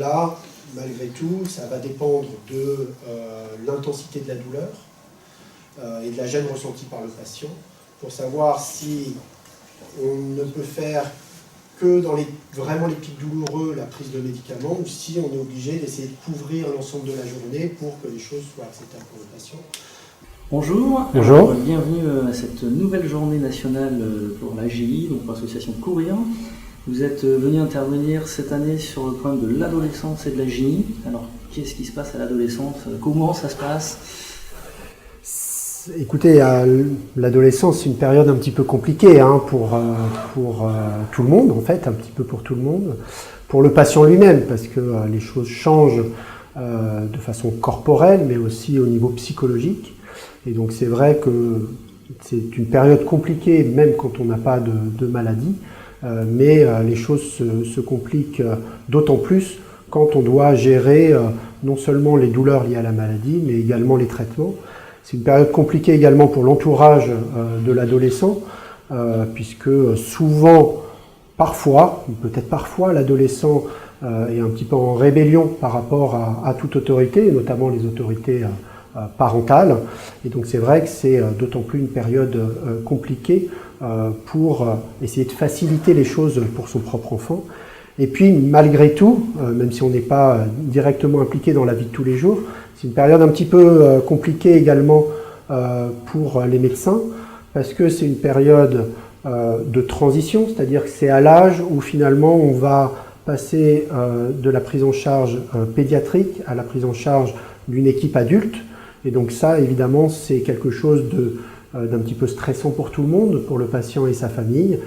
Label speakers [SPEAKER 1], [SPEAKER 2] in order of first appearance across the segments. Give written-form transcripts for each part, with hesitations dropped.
[SPEAKER 1] là, malgré tout, ça va dépendre de l'intensité de la douleur et de la gêne ressentie par le patient, pour savoir si on ne peut faire que dans vraiment les pics douloureux la prise de médicaments, ou si on est obligé d'essayer de couvrir l'ensemble de la journée pour que les choses soient acceptables pour le patient.
[SPEAKER 2] Bonjour.
[SPEAKER 3] Bonjour.
[SPEAKER 2] Alors, bienvenue à cette nouvelle journée nationale pour l'AGI, donc pour l'association Courir. Vous êtes venu intervenir cette année sur le problème de l'adolescence et de l'AGI. Alors, qu'est-ce qui se passe à l'adolescence? Comment ça se passe?
[SPEAKER 3] Écoutez, l'adolescence, c'est une période un petit peu compliquée pour tout le monde, en fait, un petit peu pour tout le monde. Pour le patient lui-même, parce que les choses changent de façon corporelle, mais aussi au niveau psychologique. Et donc c'est vrai que c'est une période compliquée, même quand on n'a pas de maladie, mais les choses se compliquent d'autant plus quand on doit gérer non seulement les douleurs liées à la maladie, mais également les traitements. C'est une période compliquée également pour l'entourage de l'adolescent, puisque souvent, parfois, peut-être parfois, l'adolescent est un petit peu en rébellion par rapport à toute autorité, notamment les autorités parentales. Et donc c'est vrai que c'est d'autant plus une période compliquée pour essayer de faciliter les choses pour son propre enfant. Et puis malgré tout, même si on n'est pas directement impliqué dans la vie de tous les jours, c'est une période un petit peu compliquée également pour les médecins, parce que c'est une période de transition, c'est-à-dire que c'est à l'âge où finalement on va passer de la prise en charge pédiatrique à la prise en charge d'une équipe adulte. Et donc ça, évidemment, c'est quelque chose d'un petit peu stressant pour tout le monde, pour le patient et sa famille.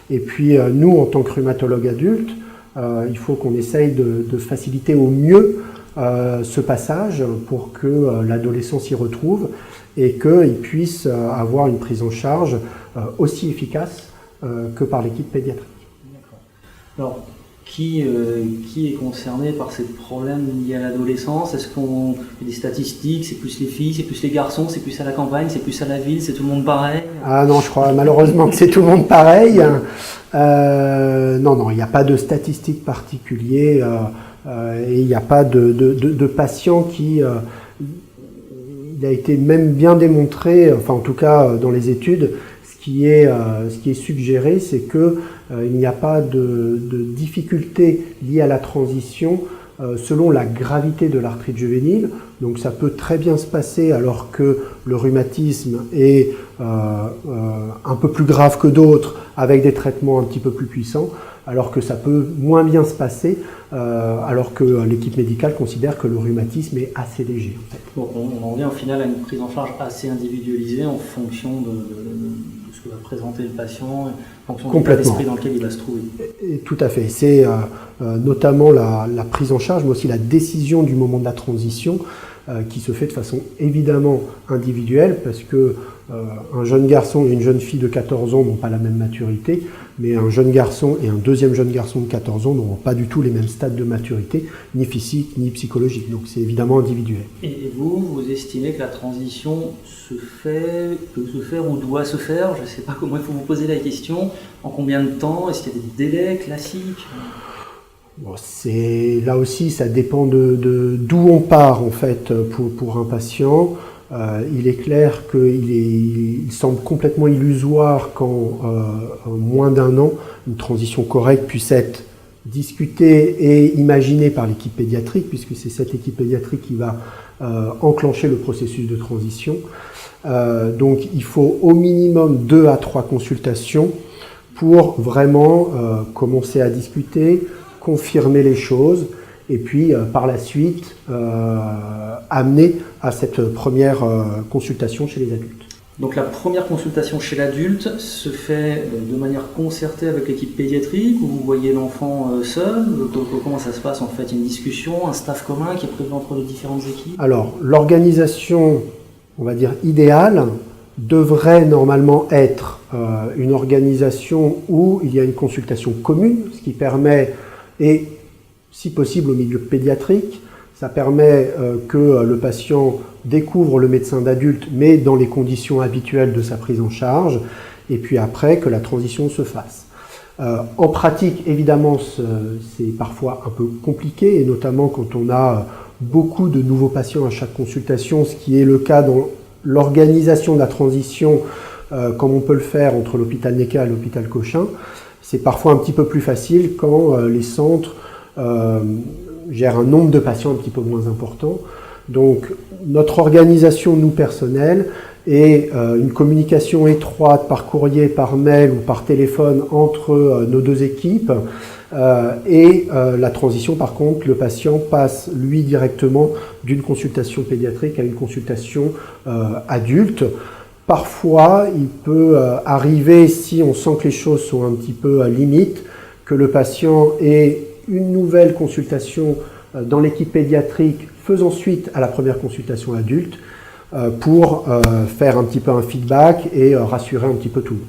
[SPEAKER 3] Et puis nous, en tant que rhumatologue adulte, il faut qu'on essaye de faciliter au mieux ce passage pour que l'adolescent s'y retrouve et qu'il puisse avoir une prise en charge aussi efficace que par l'équipe pédiatrique.
[SPEAKER 2] D'accord. Alors, qui est concerné par ces problèmes liés à l'adolescence? Est-ce qu'on fait des statistiques? C'est plus les filles, c'est plus les garçons, c'est plus à la campagne, c'est plus à la ville, c'est tout le monde pareil?
[SPEAKER 3] Ah non, je crois malheureusement que c'est tout le monde pareil. Non, il n'y a pas de statistiques particulières et il n'y a pas de patient qui... il a été même bien démontré, enfin en tout cas dans les études, ce qui est suggéré, c'est que il n'y a pas de difficultés liées à la transition selon la gravité de l'arthrite juvénile. Donc ça peut très bien se passer alors que le rhumatisme est un peu plus grave que d'autres, avec des traitements un petit peu plus puissants, alors que ça peut moins bien se passer alors que l'équipe médicale considère que le rhumatisme est assez léger. En fait.
[SPEAKER 2] Bon, on en vient au final à une prise en charge assez individualisée en fonction de ce que va présenter le patient, en fonction de l'état d'esprit dans lequel il va se trouver.
[SPEAKER 3] Et tout à fait. C'est notamment la prise en charge, mais aussi la décision du moment de la transition qui se fait de façon évidemment individuelle, parce que un jeune garçon et une jeune fille de 14 ans n'ont pas la même maturité, mais un jeune garçon et un deuxième jeune garçon de 14 ans n'auront pas du tout les mêmes stades de maturité, ni physique ni psychologique. Donc c'est évidemment individuel.
[SPEAKER 2] Et vous estimez que la transition peut se faire ou doit se faire? Je ne sais pas comment il faut vous poser la question. En combien de temps? Est-ce qu'il y a des délais classiques?
[SPEAKER 3] Bon, là aussi, ça dépend d'où on part en fait pour un patient. Il est clair qu'il semble complètement illusoire qu'en moins d'un an, une transition correcte puisse être discutée et imaginée par l'équipe pédiatrique, puisque c'est cette équipe pédiatrique qui va enclencher le processus de transition. Donc il faut au minimum 2 à 3 consultations pour vraiment commencer à discuter, confirmer les choses et puis par la suite amener à cette première consultation chez les adultes.
[SPEAKER 2] Donc la première consultation chez l'adulte se fait de manière concertée avec l'équipe pédiatrique, ou vous voyez l'enfant seul? Comment ça se passe en fait? Il y a une discussion, un staff commun qui est prévu entre les différentes équipes?
[SPEAKER 3] Alors l'organisation, on va dire idéale, devrait normalement être une organisation où il y a une consultation commune, ce qui permet, et si possible au milieu pédiatrique, ça permet que le patient découvre le médecin d'adulte, mais dans les conditions habituelles de sa prise en charge, et puis après que la transition se fasse. En pratique, évidemment, c'est parfois un peu compliqué, et notamment quand on a beaucoup de nouveaux patients à chaque consultation, ce qui est le cas dans l'organisation de la transition, comme on peut le faire entre l'hôpital Necker et l'hôpital Cochin. C'est parfois un petit peu plus facile quand les centres gèrent un nombre de patients un petit peu moins important. Donc notre organisation, nous personnels, et une communication étroite par courrier, par mail ou par téléphone entre nos deux équipes, et la transition, par contre, le patient passe lui directement d'une consultation pédiatrique à une consultation adulte. Parfois, il peut arriver, si on sent que les choses sont un petit peu limites, que le patient ait une nouvelle consultation dans l'équipe pédiatrique faisant suite à la première consultation adulte, pour faire un petit peu un feedback et rassurer un petit peu tout le monde.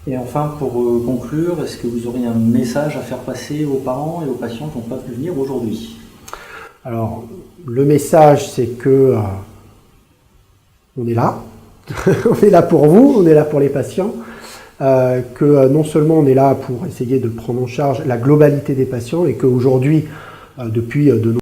[SPEAKER 2] Et enfin, pour conclure, est-ce que vous auriez un message à faire passer aux parents et aux patients qui n'ont pas pu venir aujourd'hui?
[SPEAKER 3] Alors, le message, c'est que on est là, on est là pour vous, on est là pour les patients, que non seulement on est là pour essayer de prendre en charge la globalité des patients, et qu'aujourd'hui, depuis de